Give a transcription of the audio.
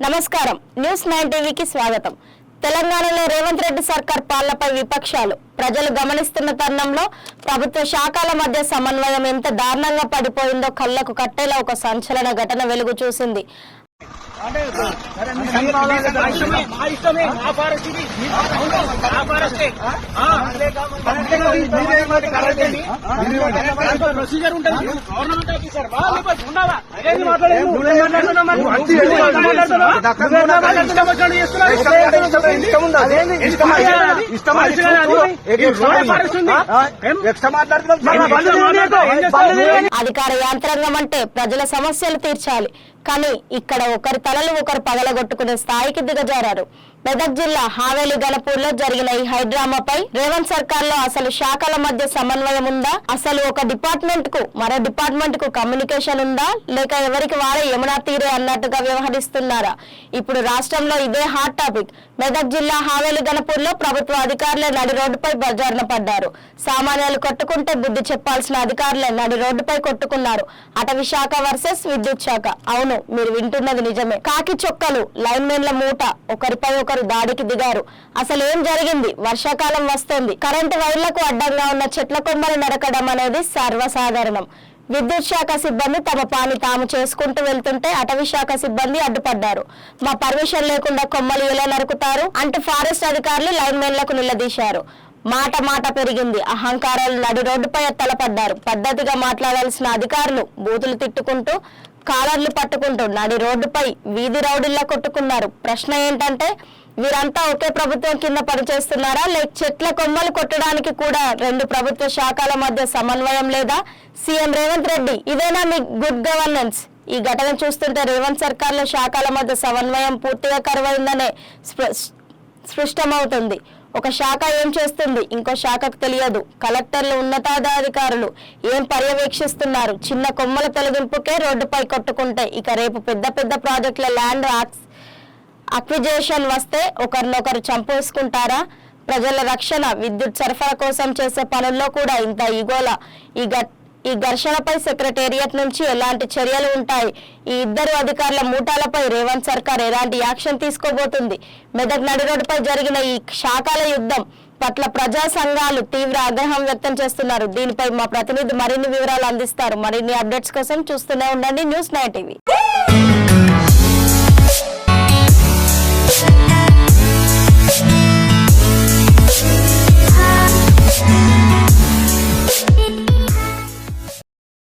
నమస్కారం న్యూస్ 9 టీవీకి స్వాగతం. తెలంగాణలో రేవంత్ రెడ్డి సర్కార్ పాలనపై విపక్షాలు ప్రజలు గమనిస్తున్న తరుణంలో ప్రభుత్వ శాఖల మధ్య సమన్వయం ఎంత దారుణంగా పడిపోయిందో కళ్లకు కట్టేలా ఒక సంచలన ఘటన వెలుగు చూసింది. అధికార యంత్రాంగం అంటే ప్రజల సమస్యలు తీర్చాలి, కానీ ఇక్కడ ఒకరి తలలు ఒకరు పగలగొట్టుకునే స్థాయికి దిగజారారు. మెదక్ జిల్లా హావేలి గణపూర్లో జరిగిన ఈ హైడ్రామాపై రేవంత్ సర్కార్ లో అసలు శాఖల మధ్య సమన్వయం ఉందా? అసలు ఒక డిపార్ట్మెంట్ కు మరో డిపార్ట్మెంట్ కు కమ్యూనికేషన్ ఉందా, లేక ఎవరికి వారే యమునా తీరే అన్నట్టుగా వ్యవహరిస్తున్నారా? ఇప్పుడు రాష్ట్రంలో ఇదే హాట్ టాపిక్. మెదక్ జిల్లా హావేలి గణపూర్లో ప్రభుత్వ అధికారులే నడి రోడ్డుపై బజార్న పడ్డారు. సామాన్యాలు కొట్టుకుంటే బుద్ధి చెప్పాల్సిన అధికారులే నడి రోడ్డుపై కొట్టుకున్నారు. అటవీ శాఖ వర్సెస్ విద్యుత్ శాఖ. అవును, మీరు వింటున్నది నిజమే. కాకి చొక్కలు, లైన్మెన్ల మూట, ఒకరిపై ఒకరు దాడికి దిగారు. అసలు ఏం జరిగింది? వర్షాకాలం వస్తోంది. కరెంటు వైర్లకు అడ్డంగా ఉన్న చెట్ల కొమ్మలు నరకడం అనేది సర్వసాధారణం. విద్యుత్ శాఖ సిబ్బంది తమ పని తాము చేసుకుంటూ వెళ్తుంటే అటవీ శాఖ సిబ్బంది అడ్డుపడ్డారు. మా పర్మిషన్ లేకుండా కొమ్మలు ఎలా నరుకుతారు అంటూ ఫారెస్ట్ అధికారులు లైన్మెన్లకు నిలదీశారు. మాట పెరిగింది. అహంకారాలు నడి రోడ్డుపై తలపడ్డారు. పద్ధతిగా మాట్లాడాల్సిన అధికారులు బూతులు తిట్టుకుంటూ కాలర్లు పట్టుకుంటూ నడి రోడ్డుపై వీధి రౌడీల్లా కొట్టుకున్నారు. ప్రశ్న ఏంటంటే, వీరంతా ఒకే ప్రభుత్వం కింద పనిచేస్తున్నారా, లేక చెట్ల కొమ్మలు కొట్టడానికి కూడా రెండు ప్రభుత్వ శాఖల మధ్య సమన్వయం లేదా? సీఎం రేవంత్ రెడ్డి, ఇదేనా మీ గుడ్ గవర్నెన్స్? ఈ ఘటన చూస్తుంటే రేవంత్ సర్కార్లో శాఖల మధ్య సమన్వయం పూర్తిగా కరువైందనే స్పష్టమవుతుంది. ఒక శాఖ ఏం చేస్తుంది ఇంకో శాఖకు తెలియదు. కలెక్టర్లు, ఉన్నతాధికారులు ఏం పర్యవేక్షిస్తున్నారు? చిన్న కొమ్మల తొలగింపుకే రోడ్డుపై కొట్టుకుంటే ఇక రేపు పెద్ద ప్రాజెక్టుల ల్యాండ్ అక్విజిషన్ వస్తే ఒకరినొకరు చంపేసుకుంటారా? ప్రజల రక్షణ, విద్యుత్ సరఫరా కోసం చేసే పనుల్లో కూడా ఇంత ఈగోలా? ఈ ఘర్షణపై సెక్రటేరియట్ నుంచి ఎలాంటి చర్యలు ఉంటాయి? ఈ ఇద్దరు అధికారుల మూటాలపై రేవంత్ సర్కార్ ఎలాంటి యాక్షన్ తీసుకోబోతుంది? మెదక్ నడి రోడ్డుపై జరిగిన ఈ శాఖల యుద్ధం పట్ల ప్రజా సంఘాలు తీవ్ర ఆగ్రహం వ్యక్తం చేస్తున్నారు. దీనిపై మా ప్రతినిధి మరిన్ని వివరాలు అందిస్తారు. మరిన్ని అప్డేట్స్ కోసం చూస్తూనే ఉండండి న్యూస్ 9 టీవీ.